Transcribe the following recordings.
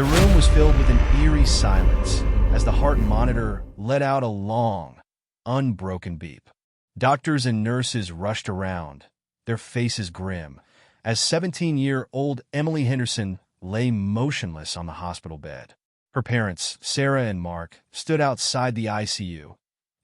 The room was filled with an eerie silence as the heart monitor let out a long, unbroken beep. Doctors and nurses rushed around, their faces grim, as 17-year-old Emily Henderson lay motionless on the hospital bed. Her parents, Sarah and Mark, stood outside the ICU,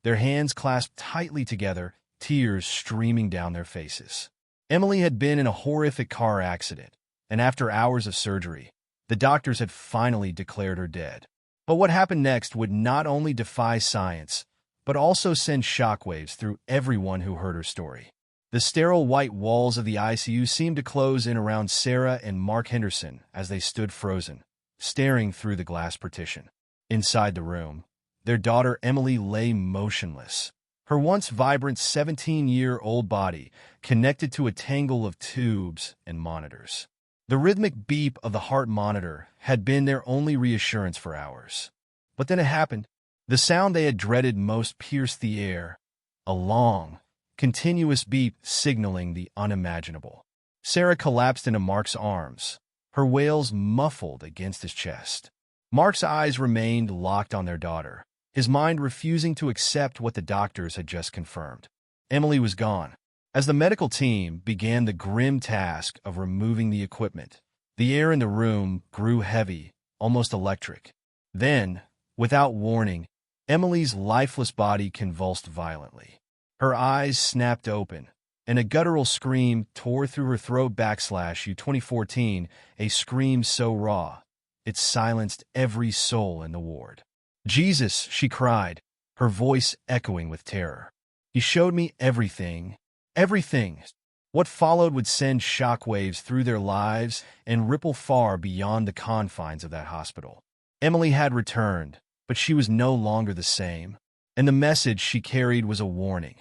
their hands clasped tightly together, tears streaming down their faces. Emily had been in a horrific car accident, and after hours of surgery, the doctors had finally declared her dead. But what happened next would not only defy science, but also send shockwaves through everyone who heard her story. The sterile white walls of the ICU seemed to close in around Sarah and Mark Henderson as they stood frozen, staring through the glass partition. Inside the room, their daughter Emily lay motionless, her once vibrant 17-year-old body connected to a tangle of tubes and monitors. The rhythmic beep of the heart monitor had been their only reassurance for hours. But then it happened. The sound they had dreaded most pierced the air, a long, continuous beep signaling the unimaginable. Sarah collapsed into Mark's arms, her wails muffled against his chest. Mark's eyes remained locked on their daughter, his mind refusing to accept what the doctors had just confirmed. Emily was gone. As the medical team began the grim task of removing the equipment, the air in the room grew heavy, almost electric. Then, without warning, Emily's lifeless body convulsed violently. Her eyes snapped open, and a guttural scream tore through her throat. / U-2014, a scream so raw, it silenced every soul in the ward. "Jesus," she cried, her voice echoing with terror. "He showed me everything. Everything." What followed would send shockwaves through their lives and ripple far beyond the confines of that hospital. Emily had returned, but she was no longer the same, and the message she carried was a warning,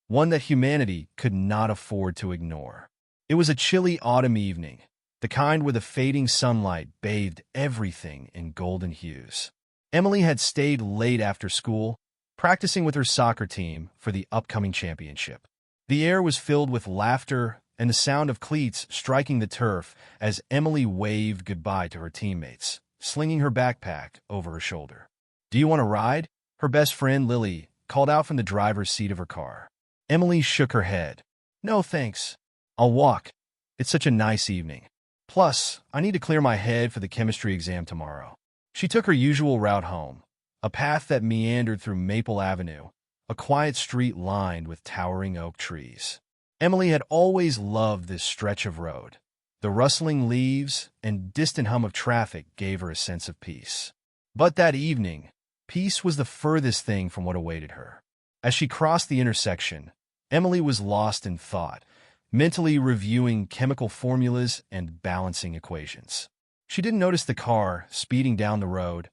one that humanity could not afford to ignore. It was a chilly autumn evening, the kind where the fading sunlight bathed everything in golden hues. Emily had stayed late after school, practicing with her soccer team for the upcoming championship. The air was filled with laughter and the sound of cleats striking the turf as Emily waved goodbye to her teammates, slinging her backpack over her shoulder. "Do you want to ride?" her best friend Lily called out from the driver's seat of her car. Emily shook her head. "No, thanks. I'll walk. It's such a nice evening. Plus, I need to clear my head for the chemistry exam tomorrow." She took her usual route home, a path that meandered through Maple Avenue, a quiet street lined with towering oak trees. Emily had always loved this stretch of road. The rustling leaves and distant hum of traffic gave her a sense of peace. But that evening, peace was the furthest thing from what awaited her. As she crossed the intersection, Emily was lost in thought, mentally reviewing chemical formulas and balancing equations. She didn't notice the car speeding down the road,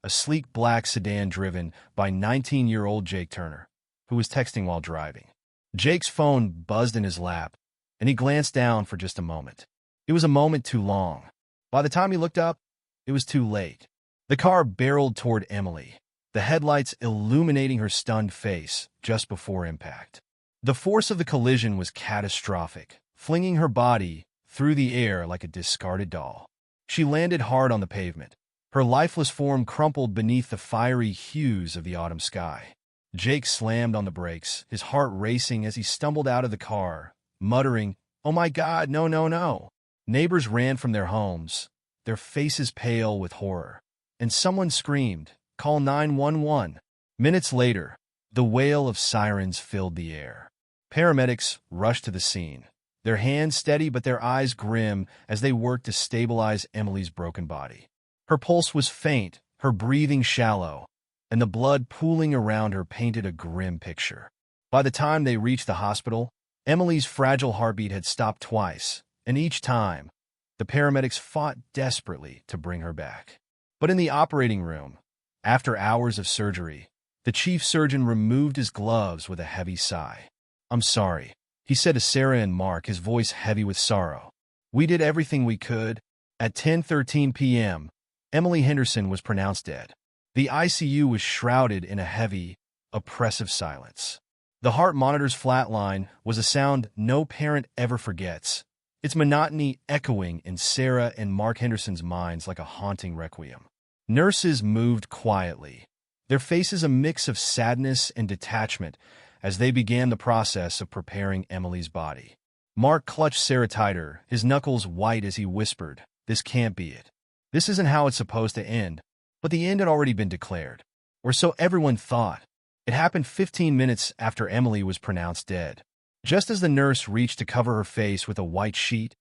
a sleek black sedan driven by 19-year-old Jake Turner, who was texting while driving. Jake's phone buzzed in his lap, and he glanced down for just a moment. It was a moment too long. By the time he looked up, it was too late. The car barreled toward Emily, the headlights illuminating her stunned face just before impact. The force of the collision was catastrophic, flinging her body through the air like a discarded doll. She landed hard on the pavement, her lifeless form crumpled beneath the fiery hues of the autumn sky. Jake slammed on the brakes, his heart racing as he stumbled out of the car, muttering, "Oh my God, no, no, no." Neighbors ran from their homes, their faces pale with horror, and someone screamed, "Call 911." Minutes later, the wail of sirens filled the air. Paramedics rushed to the scene, their hands steady but their eyes grim as they worked to stabilize Emily's broken body. Her pulse was faint, her breathing shallow, and the blood pooling around her painted a grim picture. By the time they reached the hospital, Emily's fragile heartbeat had stopped twice, and each time, the paramedics fought desperately to bring her back. But in the operating room, after hours of surgery, the chief surgeon removed his gloves with a heavy sigh. "I'm sorry," he said to Sarah and Mark, his voice heavy with sorrow. "We did everything we could." At 10:13 p.m., Emily Henderson was pronounced dead. The ICU was shrouded in a heavy, oppressive silence. The heart monitor's flatline was a sound no parent ever forgets, its monotony echoing in Sarah and Mark Henderson's minds like a haunting requiem. Nurses moved quietly, their faces a mix of sadness and detachment as they began the process of preparing Emily's body. Mark clutched Sarah tighter, his knuckles white as he whispered, "This can't be it. This isn't how it's supposed to end." But the end had already been declared, or so everyone thought. It happened 15 minutes after Emily was pronounced dead. Just as the nurse reached to cover her face with a white sheet,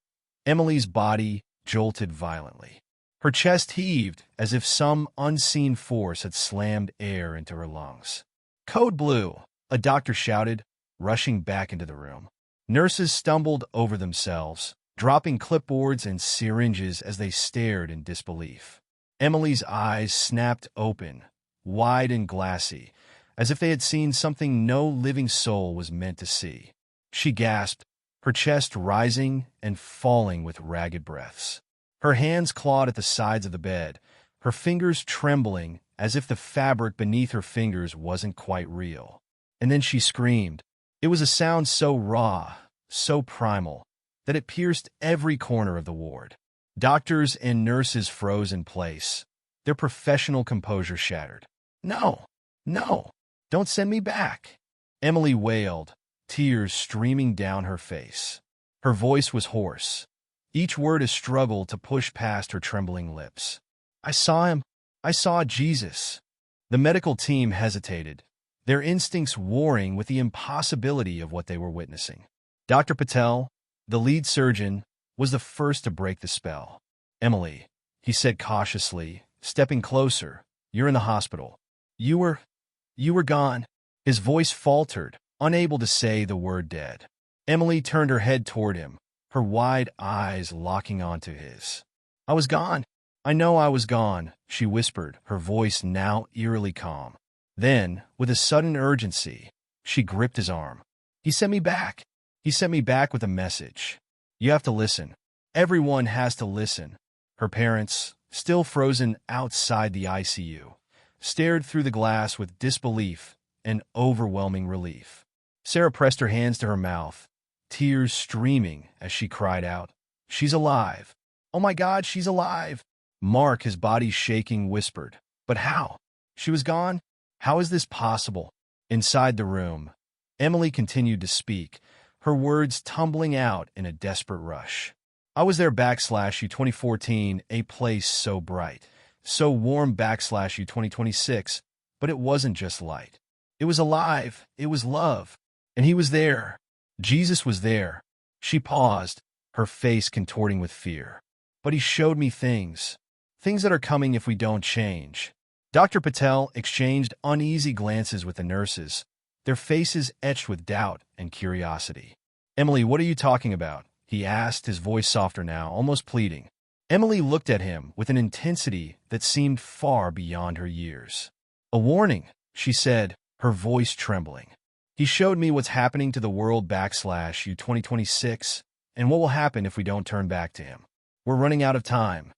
Emily's body jolted violently. Her chest heaved as if some unseen force had slammed air into her lungs. "Code Blue!" a doctor shouted, rushing back into the room. Nurses stumbled over themselves, dropping clipboards and syringes as they stared in disbelief. Emily's eyes snapped open, wide and glassy, as if they had seen something no living soul was meant to see. She gasped, her chest rising and falling with ragged breaths. Her hands clawed at the sides of the bed, her fingers trembling as if the fabric beneath her fingers wasn't quite real. And then she screamed. It was a sound so raw, so primal, that it pierced every corner of the ward. Doctors and nurses froze in place, their professional composure shattered. "No, no, don't send me back," Emily wailed, tears streaming down her face. Her voice was hoarse, each word a struggle to push past her trembling lips. "I saw him. I saw Jesus." The medical team hesitated, their instincts warring with the impossibility of what they were witnessing. Dr. Patel, the lead surgeon, was the first to break the spell. "Emily," he said cautiously, stepping closer, "you're in the hospital. You were gone." His voice faltered, unable to say the word dead. Emily turned her head toward him, her wide eyes locking onto his. "I was gone. I know I was gone," she whispered, her voice now eerily calm. Then, with a sudden urgency, she gripped his arm. "He sent me back. He sent me back with a message. You have to listen. Everyone has to listen." Her parents, still frozen outside the ICU, stared through the glass with disbelief and overwhelming relief. Sarah pressed her hands to her mouth, tears streaming as she cried out, "She's alive! Oh my God, she's alive!" Mark, his body shaking, whispered, "But how? She was gone? How is this possible?" Inside the room, Emily continued to speak, her words tumbling out in a desperate rush. "I was there /U 2014, a place so bright, so warm /U 2026, but it wasn't just light. It was alive, it was love, and he was there. Jesus was there." She paused, her face contorting with fear. "But he showed me things that are coming if we don't change." Dr. Patel exchanged uneasy glances with the nurses, their faces etched with doubt and curiosity. "Emily, what are you talking about?" he asked, his voice softer now, almost pleading. Emily looked at him with an intensity that seemed far beyond her years. "A warning," she said, her voice trembling. "He showed me what's happening to the world /U 2026 and what will happen if we don't turn back to him. We're running out of time."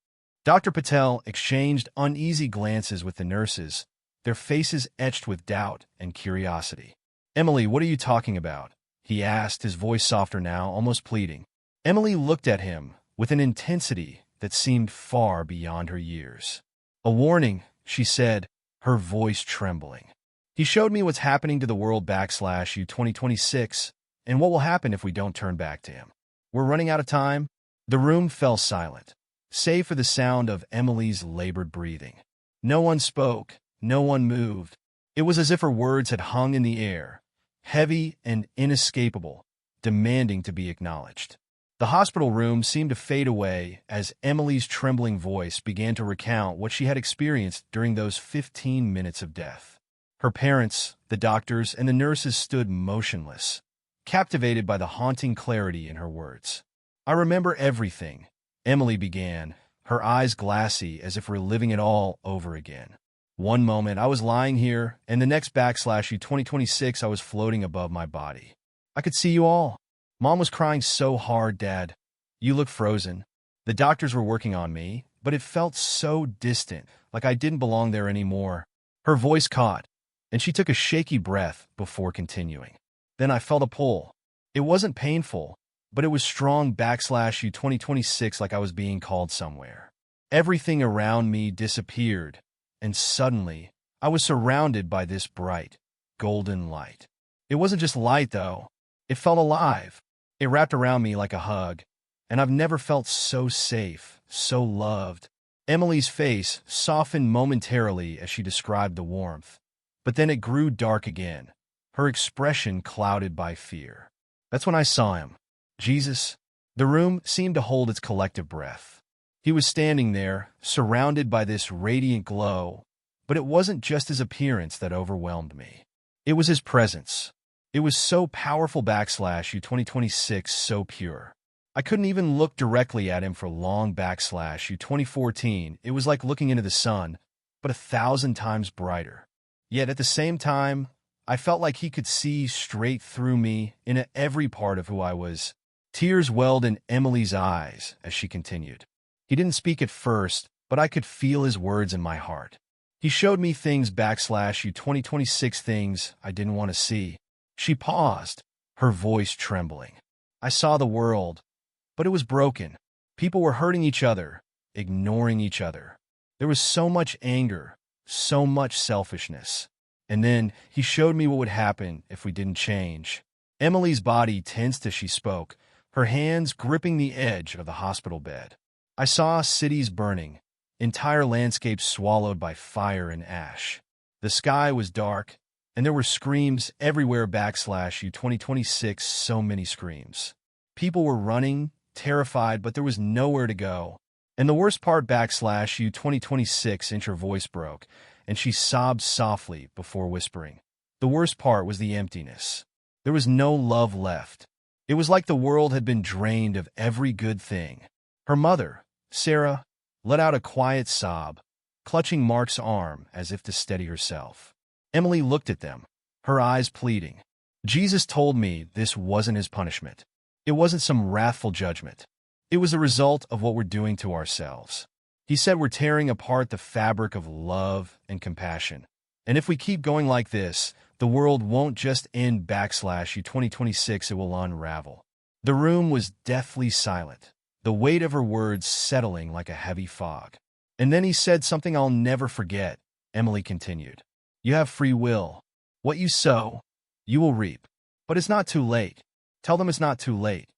Dr. Patel exchanged uneasy glances with the nurses, their faces etched with doubt and curiosity. "Emily, what are you talking about?" he asked, his voice softer now, almost pleading. Emily looked at him with an intensity that seemed far beyond her years. "A warning," she said, her voice trembling. "He showed me what's happening to the world /U 2026 and what will happen if we don't turn back to him. We're running out of time." The room fell silent, save for the sound of Emily's labored breathing. No one spoke, no one moved. It was as if her words had hung in the air, heavy and inescapable, demanding to be acknowledged. The hospital room seemed to fade away as Emily's trembling voice began to recount what she had experienced during those 15 minutes of death. Her parents, the doctors, and the nurses stood motionless, captivated by the haunting clarity in her words. "I remember everything," Emily began, her eyes glassy as if reliving it all over again. "One moment I was lying here, and the next /U 2026 I was floating above my body. I could see you all. Mom was crying so hard, Dad. You look frozen. The doctors were working on me, but it felt so distant, like I didn't belong there anymore." Her voice caught, and she took a shaky breath before continuing. "Then I felt a pull. It wasn't painful, but it was strong /U 2026 like I was being called somewhere. Everything around me disappeared, and suddenly I was surrounded by this bright, golden light. It wasn't just light, though. It felt alive. It wrapped around me like a hug, and I've never felt so safe, so loved. Emily's face softened momentarily as she described the warmth, but then it grew dark again, her expression clouded by fear. That's when I saw him. Jesus. The room seemed to hold its collective breath. He was standing there, surrounded by this radiant glow, but it wasn't just his appearance that overwhelmed me. It was his presence. It was so powerful /U 2026, so pure. I couldn't even look directly at him for long /U 2014. It was like looking into the sun, but 1,000 times brighter. Yet at the same time, I felt like he could see straight through me into every part of who I was. Tears welled in Emily's eyes as she continued. He didn't speak at first, but I could feel his words in my heart. He showed me things /U 2026, things I didn't want to see. She paused, her voice trembling. I saw the world, but it was broken. People were hurting each other, ignoring each other. There was so much anger, so much selfishness. And then he showed me what would happen if we didn't change. Emily's body tensed as she spoke, her hands gripping the edge of the hospital bed. I saw cities burning, entire landscapes swallowed by fire and ash. The sky was dark, and there were screams everywhere /U 2026, so many screams. People were running, terrified, but there was nowhere to go. And the worst part /U 2026, her voice broke, and she sobbed softly before whispering. The worst part was the emptiness. There was no love left. It was like the world had been drained of every good thing. Her mother, Sarah, let out a quiet sob, clutching Mark's arm as if to steady herself. Emily looked at them, her eyes pleading. Jesus told me this wasn't his punishment. It wasn't some wrathful judgment. It was the result of what we're doing to ourselves. He said we're tearing apart the fabric of love and compassion. And if we keep going like this, the world won't just end /U 2026, it will unravel. The room was deathly silent, the weight of her words settling like a heavy fog. And then he said something I'll never forget. Emily continued. You have free will. What you sow, you will reap. But it's not too late. Tell them it's not too late.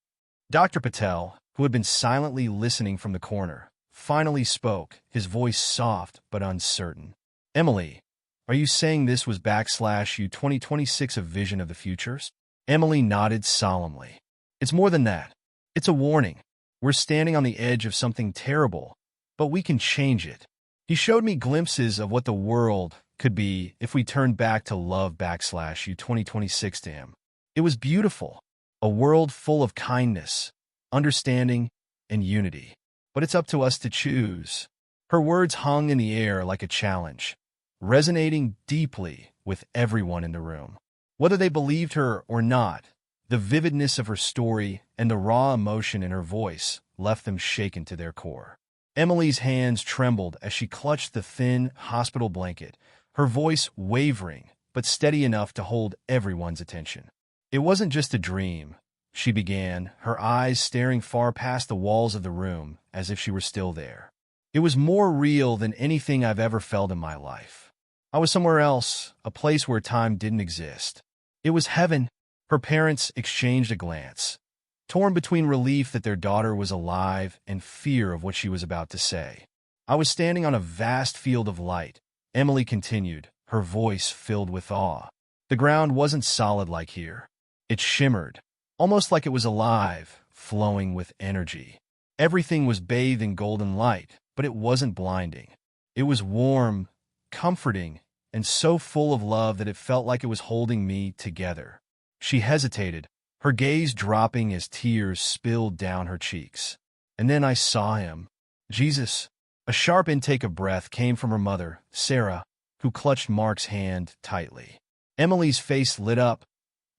Dr. Patel, who had been silently listening from the corner, finally spoke, his voice soft but uncertain. Emily, are you saying this was /U 2026, a vision of the futures? Emily nodded solemnly. It's more than that. It's a warning. We're standing on the edge of something terrible, but we can change it. He showed me glimpses of what the world could be if we turned back to love /U 2026 to him. It was beautiful, a world full of kindness, understanding, and unity. But it's up to us to choose. Her words hung in the air like a challenge, resonating deeply with everyone in the room. Whether they believed her or not, the vividness of her story and the raw emotion in her voice left them shaken to their core. Emily's hands trembled as she clutched the thin hospital blanket, her voice wavering but steady enough to hold everyone's attention. It wasn't just a dream, she began, her eyes staring far past the walls of the room as if she were still there. It was more real than anything I've ever felt in my life. I was somewhere else, a place where time didn't exist. It was heaven. Her parents exchanged a glance, torn between relief that their daughter was alive and fear of what she was about to say. I was standing on a vast field of light, Emily continued, her voice filled with awe. The ground wasn't solid like here. It shimmered, almost like it was alive, flowing with energy. Everything was bathed in golden light, but it wasn't blinding. It was warm, comforting, and so full of love that it felt like it was holding me together. She hesitated, her gaze dropping as tears spilled down her cheeks. And then I saw him. Jesus. A sharp intake of breath came from her mother, Sarah, who clutched Mark's hand tightly. Emily's face lit up,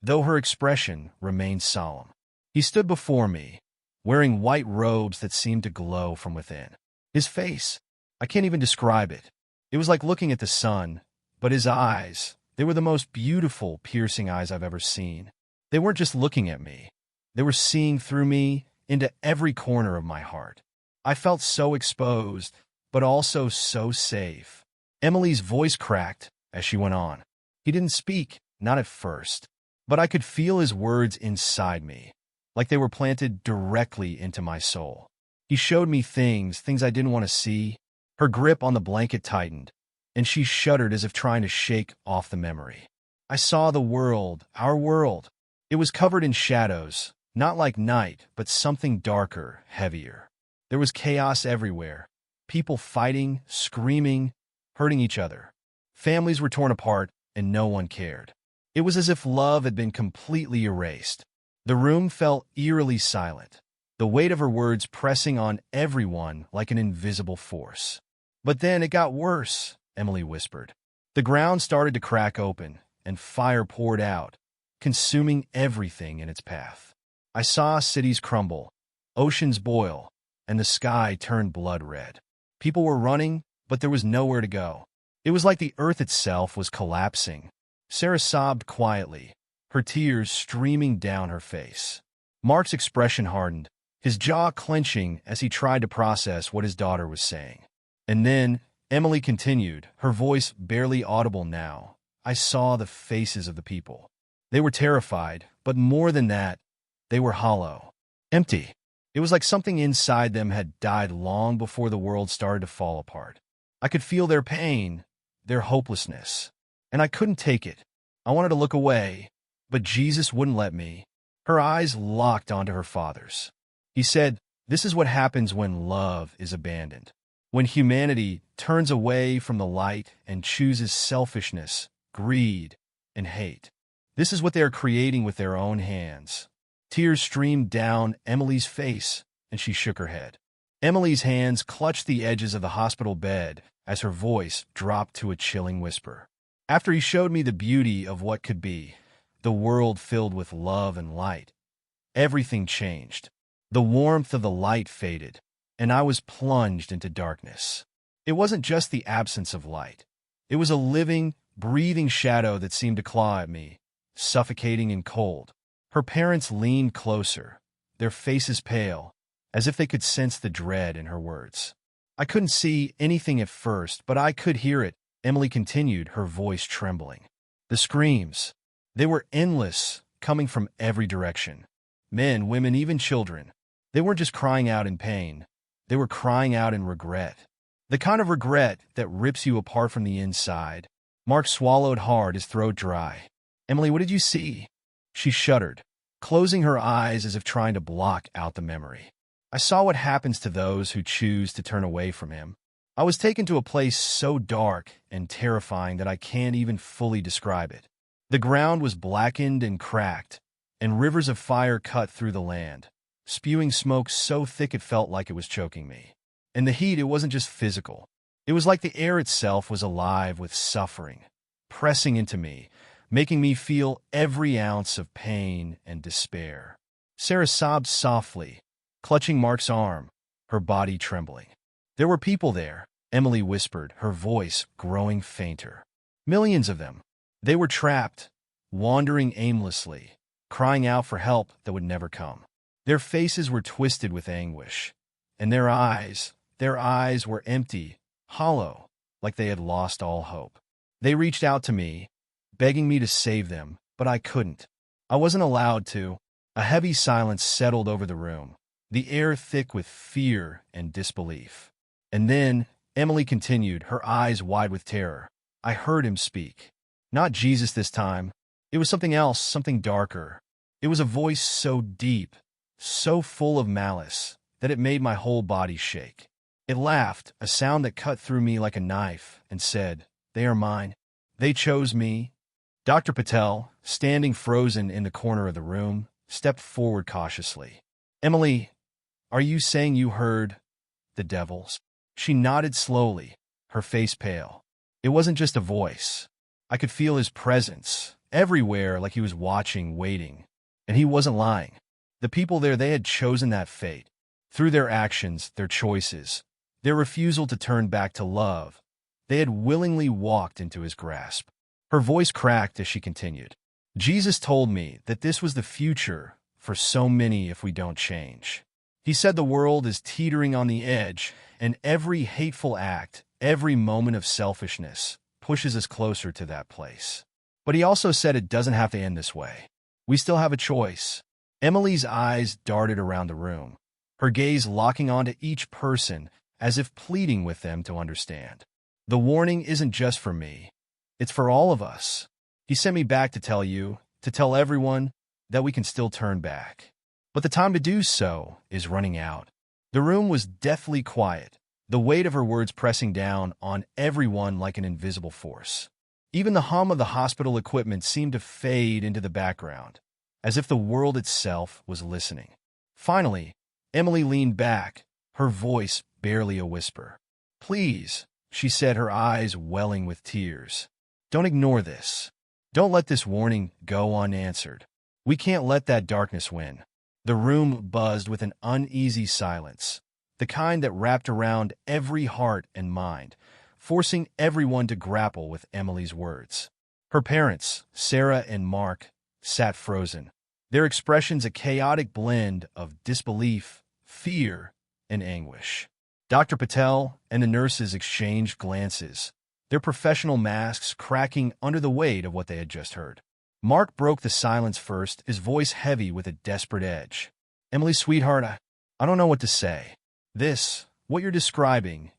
though her expression remained solemn. He stood before me, wearing white robes that seemed to glow from within. His face, I can't even describe it. It was like looking at the sun, but his eyes, they were the most beautiful, piercing eyes I've ever seen. They weren't just looking at me. They were seeing through me into every corner of my heart. I felt so exposed, but also so safe. Emily's voice cracked as she went on. He didn't speak, not at first, but I could feel his words inside me, like they were planted directly into my soul. He showed me things I didn't want to see. Her grip on the blanket tightened, and she shuddered as if trying to shake off the memory. I saw the world, our world. It was covered in shadows, not like night, but something darker, heavier. There was chaos everywhere. People fighting, screaming, hurting each other. Families were torn apart, and no one cared. It was as if love had been completely erased. The room felt eerily silent, the weight of her words pressing on everyone like an invisible force. But then it got worse, Emily whispered. The ground started to crack open, and fire poured out, consuming everything in its path. I saw cities crumble, oceans boil, and the sky turn blood red. People were running, but there was nowhere to go. It was like the earth itself was collapsing. Sarah sobbed quietly, her tears streaming down her face. Mark's expression hardened, his jaw clenching as he tried to process what his daughter was saying. And then, Emily continued, her voice barely audible now. I saw the faces of the people. They were terrified, but more than that, they were hollow, empty. It was like something inside them had died long before the world started to fall apart. I could feel their pain, their hopelessness, and I couldn't take it. I wanted to look away, but Jesus wouldn't let me. Her eyes locked onto her father's. He said, "This is what happens when love is abandoned. When humanity turns away from the light and chooses selfishness, greed, and hate. This is what they are creating with their own hands." Tears streamed down Emily's face, and she shook her head. Emily's hands clutched the edges of the hospital bed as her voice dropped to a chilling whisper. After he showed me the beauty of what could be, the world filled with love and light, everything changed. The warmth of the light faded, and I was plunged into darkness. It wasn't just the absence of light. It was a living, breathing shadow that seemed to claw at me, suffocating and cold. Her parents leaned closer, their faces pale, as if they could sense the dread in her words. I couldn't see anything at first, but I could hear it, Emily continued, her voice trembling. The screams. They were endless, coming from every direction. Men, women, even children. They weren't just crying out in pain. They were crying out in regret. The kind of regret that rips you apart from the inside. Mark swallowed hard, his throat dry. "Emily, what did you see?" She shuddered, closing her eyes as if trying to block out the memory. "I saw what happens to those who choose to turn away from him. I was taken to a place so dark and terrifying that I can't even fully describe it. The ground was blackened and cracked, and rivers of fire cut through the land, spewing smoke so thick it felt like it was choking me. And the heat, it wasn't just physical. It was like the air itself was alive with suffering, pressing into me, making me feel every ounce of pain and despair." Sarah sobbed softly, clutching Mark's arm, her body trembling. "There were people there," Emily whispered, her voice growing fainter. "Millions of them. They were trapped, wandering aimlessly, crying out for help that would never come. Their faces were twisted with anguish, and their eyes were empty, hollow, like they had lost all hope. They reached out to me, begging me to save them, but I couldn't. I wasn't allowed to." A heavy silence settled over the room, the air thick with fear and disbelief. And then Emily continued, her eyes wide with terror. "I heard him speak. Not Jesus this time. It was something else, something darker. It was a voice so deep, so full of malice, that it made my whole body shake. It laughed, a sound that cut through me like a knife, and said, 'They are mine. They chose me.'" Dr. Patel, standing frozen in the corner of the room, stepped forward cautiously. "Emily, are you saying you heard the devils?" She nodded slowly, her face pale. It wasn't just a voice. I could feel his presence, everywhere, like he was watching, waiting. And he wasn't lying. The people there, they had chosen that fate. Through their actions, their choices, their refusal to turn back to love, they had willingly walked into his grasp. Her voice cracked as she continued. "Jesus told me that this was the future for so many if we don't change. He said the world is teetering on the edge, and every hateful act, every moment of selfishness, pushes us closer to that place. But he also said it doesn't have to end this way. We still have a choice. Emily's eyes darted around the room, her gaze locking onto each person as if pleading with them to understand. The warning isn't just for me. It's for all of us. He sent me back to tell you, to tell everyone, that we can still turn back. But the time to do so is running out. The room was deathly quiet, the weight of her words pressing down on everyone like an invisible force. Even the hum of the hospital equipment seemed to fade into the background, as if the world itself was listening. Finally, Emily leaned back, her voice barely a whisper. "Please," she said, her eyes welling with tears. "Don't ignore this. Don't let this warning go unanswered. We can't let that darkness win." The room buzzed with an uneasy silence, the kind that wrapped around every heart and mind, forcing everyone to grapple with Emily's words. Her parents, Sarah and Mark, sat frozen, their expressions a chaotic blend of disbelief, fear, and anguish. Dr. Patel and the nurses exchanged glances, their professional masks cracking under the weight of what they had just heard. Mark broke the silence first, his voice heavy with a desperate edge. "Emily, sweetheart, I don't know what to say. What you're describing,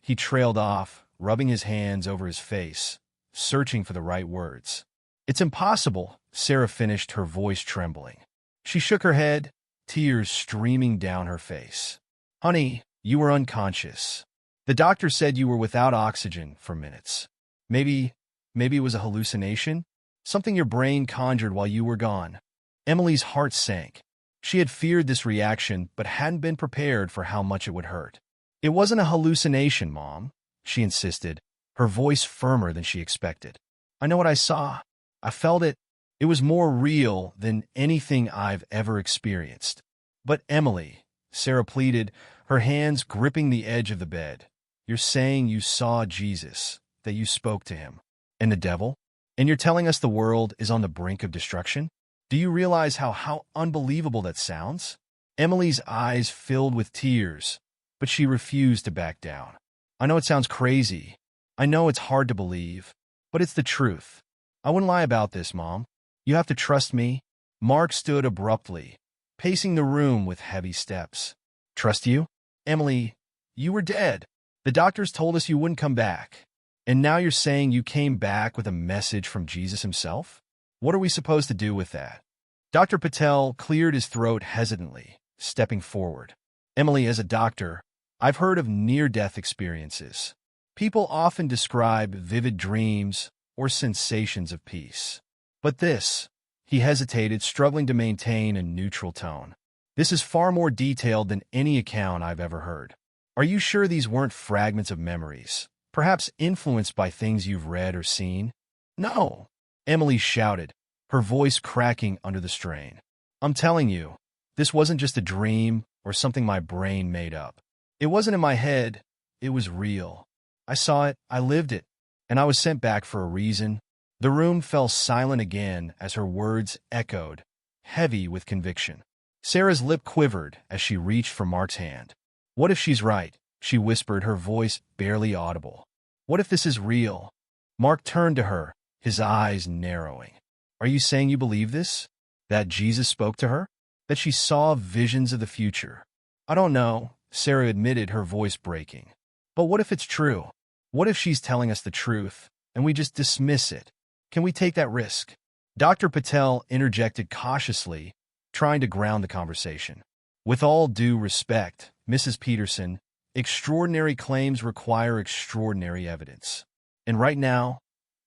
He trailed off, rubbing his hands over his face, searching for the right words. "It's impossible," Sarah finished, her voice trembling. She shook her head, tears streaming down her face. "Honey, you were unconscious. The doctor said you were without oxygen for minutes. Maybe it was a hallucination? Something your brain conjured while you were gone." Emily's heart sank. She had feared this reaction, but hadn't been prepared for how much it would hurt. "It wasn't a hallucination, Mom," she insisted, her voice firmer than she expected. "I know what I saw. I felt it. It was more real than anything I've ever experienced." "But Emily," Sarah pleaded, her hands gripping the edge of the bed, "you're saying you saw Jesus, that you spoke to him, and the devil? And you're telling us the world is on the brink of destruction? Do you realize how unbelievable that sounds?" Emily's eyes filled with tears, but she refused to back down. "I know it sounds crazy. I know it's hard to believe, but it's the truth. I wouldn't lie about this, Mom. You have to trust me." Mark stood abruptly, pacing the room with heavy steps. "Trust you? Emily, you were dead. The doctors told us you wouldn't come back. And now you're saying you came back with a message from Jesus himself? What are we supposed to do with that?" Dr. Patel cleared his throat hesitantly, stepping forward. "Emily, as a doctor, I've heard of near-death experiences. People often describe vivid dreams or sensations of peace. But this," he hesitated, struggling to maintain a neutral tone, "this is far more detailed than any account I've ever heard. Are you sure these weren't fragments of memories, perhaps influenced by things you've read or seen?" "No," Emily shouted, her voice cracking under the strain. "I'm telling you, this wasn't just a dream or something my brain made up. It wasn't in my head. It was real. I saw it, I lived it, and I was sent back for a reason." The room fell silent again as her words echoed, heavy with conviction. Sarah's lip quivered as she reached for Mark's hand. "What if she's right?" she whispered, her voice barely audible. "What if this is real?" Mark turned to her, his eyes narrowing. "Are you saying you believe this? That Jesus spoke to her? That she saw visions of the future?" "I don't know," Sarah admitted, her voice breaking. "But what if it's true? What if she's telling us the truth, and we just dismiss it? Can we take that risk?" Dr. Patel interjected cautiously, trying to ground the conversation. "With all due respect, Mrs. Peterson, extraordinary claims require extraordinary evidence. And right now,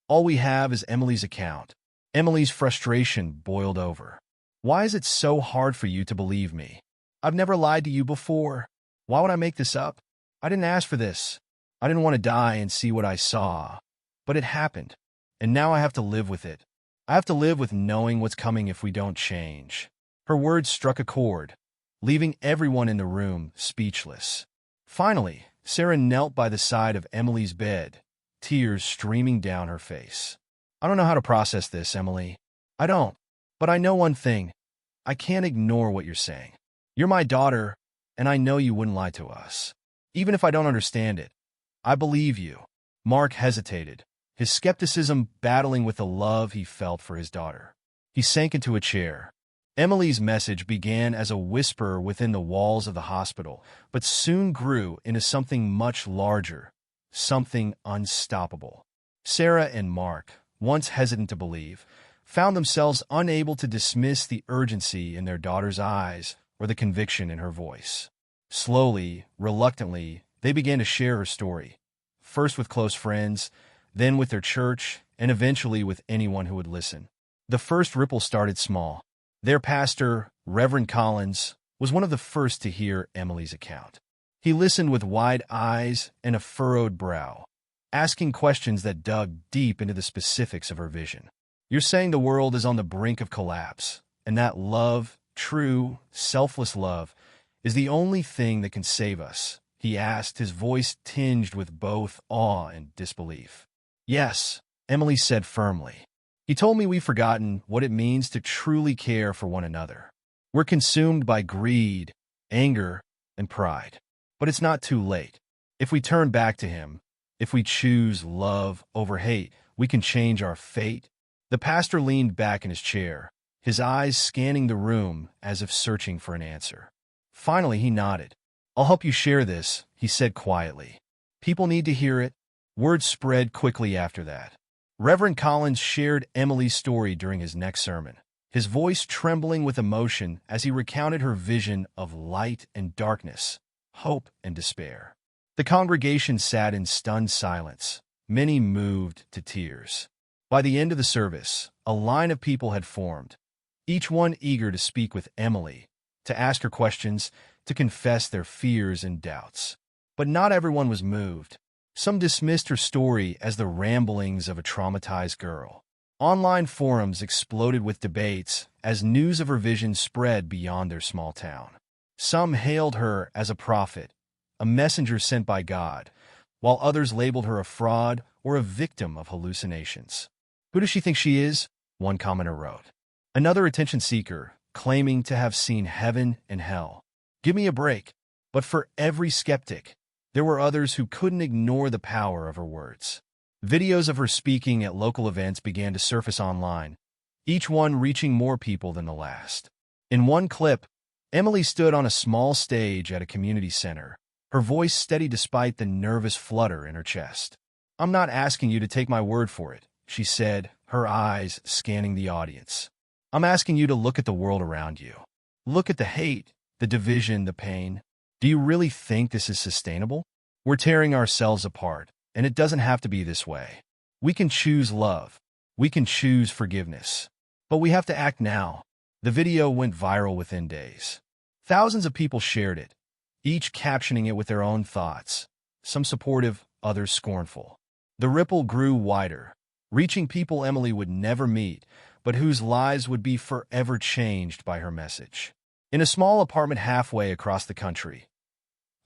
all we have is Emily's account." Emily's frustration boiled over. "Why is it so hard for you to believe me? I've never lied to you before. Why would I make this up? I didn't ask for this. I didn't want to die and see what I saw. But it happened. And now I have to live with it. I have to live with knowing what's coming if we don't change." Her words struck a chord, leaving everyone in the room speechless. Finally, Sarah knelt by the side of Emily's bed, tears streaming down her face. "I don't know how to process this, Emily. I don't. But I know one thing. I can't ignore what you're saying. You're my daughter, and I know you wouldn't lie to us. Even if I don't understand it, I believe you. Mark hesitated, his skepticism battling with the love he felt for his daughter. He sank into a chair. Emily's message began as a whisper within the walls of the hospital, but soon grew into something much larger, something unstoppable. Sarah and Mark, once hesitant to believe, found themselves unable to dismiss the urgency in their daughter's eyes or the conviction in her voice. Slowly, reluctantly, they began to share her story, first with close friends, then with their church, and eventually with anyone who would listen. The first ripple started small. Their pastor, Reverend Collins, was one of the first to hear Emily's account. He listened with wide eyes and a furrowed brow, asking questions that dug deep into the specifics of her vision. You're saying the world is on the brink of collapse, and that love, true, selfless love, is the only thing that can save us, he asked, his voice tinged with both awe and disbelief. Yes, Emily said firmly. He told me we've forgotten what it means to truly care for one another. We're consumed by greed, anger, and pride. But it's not too late. If we turn back to him, if we choose love over hate, we can change our fate. The pastor leaned back in his chair, his eyes scanning the room as if searching for an answer. Finally, he nodded. I'll help you share this, he said quietly. People need to hear it. Word spread quickly after that. Reverend Collins shared Emily's story during his next sermon, his voice trembling with emotion as he recounted her vision of light and darkness, hope and despair. The congregation sat in stunned silence, many moved to tears. By the end of the service, a line of people had formed, each one eager to speak with Emily, to ask her questions, to confess their fears and doubts. But not everyone was moved. Some dismissed her story as the ramblings of a traumatized girl. Online forums exploded with debates as news of her vision spread beyond their small town. Some hailed her as a prophet, a messenger sent by God, while others labeled her a fraud or a victim of hallucinations. Who does she think she is? One commenter wrote. Another attention seeker, claiming to have seen heaven and hell. Give me a break. But for every skeptic, there were others who couldn't ignore the power of her words. Videos of her speaking at local events began to surface online, each one reaching more people than the last. In one clip, Emily stood on a small stage at a community center, her voice steady despite the nervous flutter in her chest. I'm not asking you to take my word for it, she said, her eyes scanning the audience. I'm asking you to look at the world around you. Look at the hate, the division, the pain. Do you really think this is sustainable? We're tearing ourselves apart, and it doesn't have to be this way. We can choose love. We can choose forgiveness. But we have to act now. The video went viral within days. Thousands of people shared it, each captioning it with their own thoughts, some supportive, others scornful. The ripple grew wider, reaching people Emily would never meet, but whose lives would be forever changed by her message. In a small apartment halfway across the country,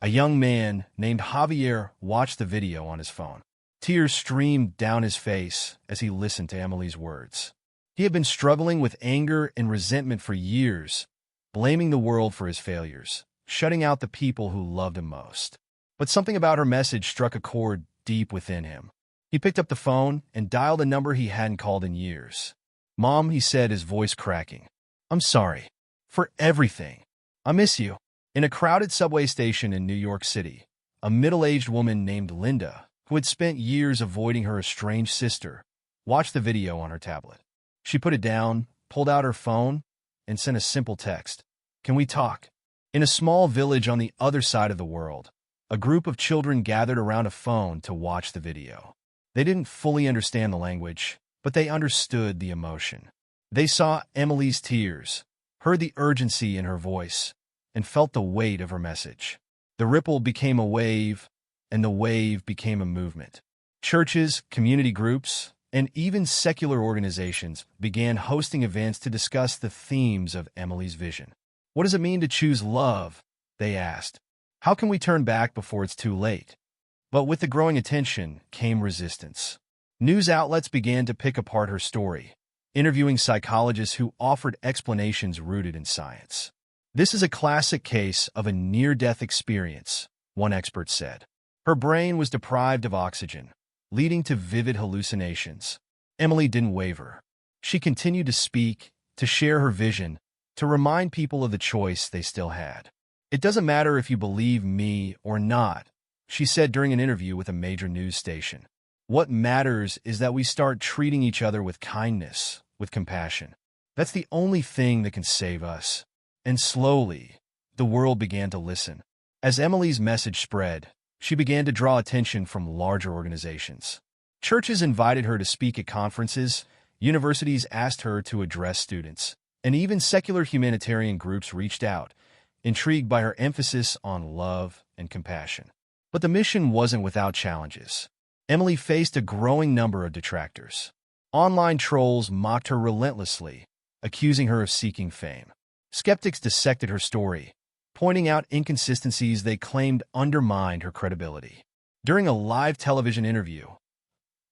a young man named Javier watched the video on his phone. Tears streamed down his face as he listened to Emily's words. He had been struggling with anger and resentment for years, blaming the world for his failures, shutting out the people who loved him most. But something about her message struck a chord deep within him. He picked up the phone and dialed a number he hadn't called in years. Mom, he said, his voice cracking. I'm sorry. For everything. I miss you. In a crowded subway station in New York City, a middle-aged woman named Linda, who had spent years avoiding her estranged sister, watched the video on her tablet. She put it down, pulled out her phone, and sent a simple text. Can we talk? In a small village on the other side of the world, a group of children gathered around a phone to watch the video. They didn't fully understand the language, but they understood the emotion. They saw Emily's tears, heard the urgency in her voice, and felt the weight of her message. The ripple became a wave, and the wave became a movement. Churches, community groups, and even secular organizations began hosting events to discuss the themes of Emily's vision. What does it mean to choose love? They asked. How can we turn back before it's too late? But with the growing attention came resistance. News outlets began to pick apart her story, interviewing psychologists who offered explanations rooted in science. This is a classic case of a near-death experience, one expert said. Her brain was deprived of oxygen, leading to vivid hallucinations. Emily didn't waver. She continued to speak, to share her vision, to remind people of the choice they still had. "It doesn't matter if you believe me or not," she said during an interview with a major news station. "What matters is that we start treating each other with kindness, with compassion. That's the only thing that can save us." And slowly, the world began to listen. As Emily's message spread, she began to draw attention from larger organizations. Churches invited her to speak at conferences, universities asked her to address students, and even secular humanitarian groups reached out, intrigued by her emphasis on love and compassion. But the mission wasn't without challenges. Emily faced a growing number of detractors. Online trolls mocked her relentlessly, accusing her of seeking fame. Skeptics dissected her story, pointing out inconsistencies they claimed undermined her credibility. During a live television interview,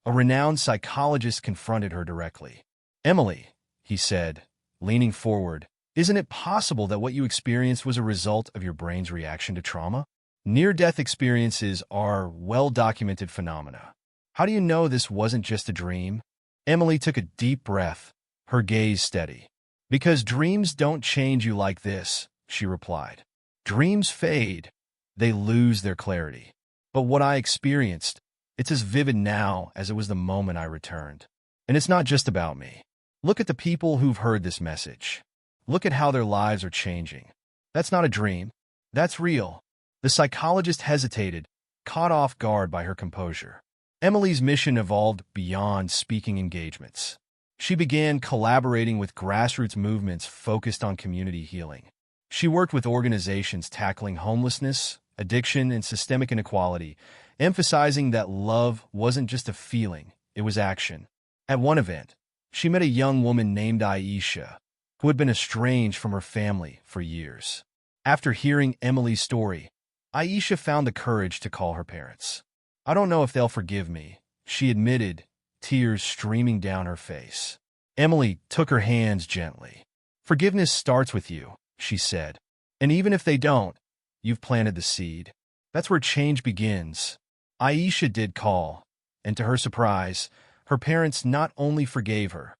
a renowned psychologist confronted her directly. "Emily," he said, leaning forward, "isn't it possible that what you experienced was a result of your brain's reaction to trauma? Near-death experiences are well-documented phenomena. How do you know this wasn't just a dream?" Emily took a deep breath, her gaze steady. "Because dreams don't change you like this," she replied. "Dreams fade. They lose their clarity. But what I experienced, it's as vivid now as it was the moment I returned. And it's not just about me. Look at the people who've heard this message. Look at how their lives are changing. That's not a dream. That's real." The psychologist hesitated, caught off guard by her composure. Emily's mission evolved beyond speaking engagements. She began collaborating with grassroots movements focused on community healing. She worked with organizations tackling homelessness, addiction, and systemic inequality, emphasizing that love wasn't just a feeling, it was action. At one event, she met a young woman named Aisha, who had been estranged from her family for years. After hearing Emily's story, Aisha found the courage to call her parents. "I don't know if they'll forgive me," she admitted, tears streaming down her face. Emily took her hands gently. "Forgiveness starts with you," she said. "And even if they don't, you've planted the seed. That's where change begins." Aisha did call, and to her surprise, her parents not only forgave her,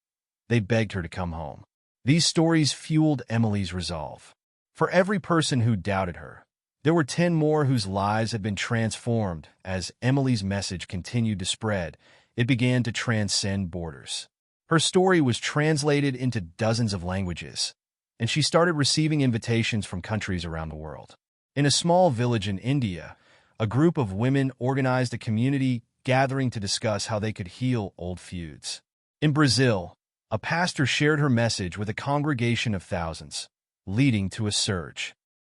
they begged her to come home. These stories fueled Emily's resolve. For every person who doubted her, there were 10 more whose lives had been transformed. As Emily's message continued to spread, it began to transcend borders. Her story was translated into dozens of languages, and she started receiving invitations from countries around the world. In a small village in India, a group of women organized a community gathering to discuss how they could heal old feuds. In Brazil, a pastor shared her message with a congregation of thousands, leading to a surge.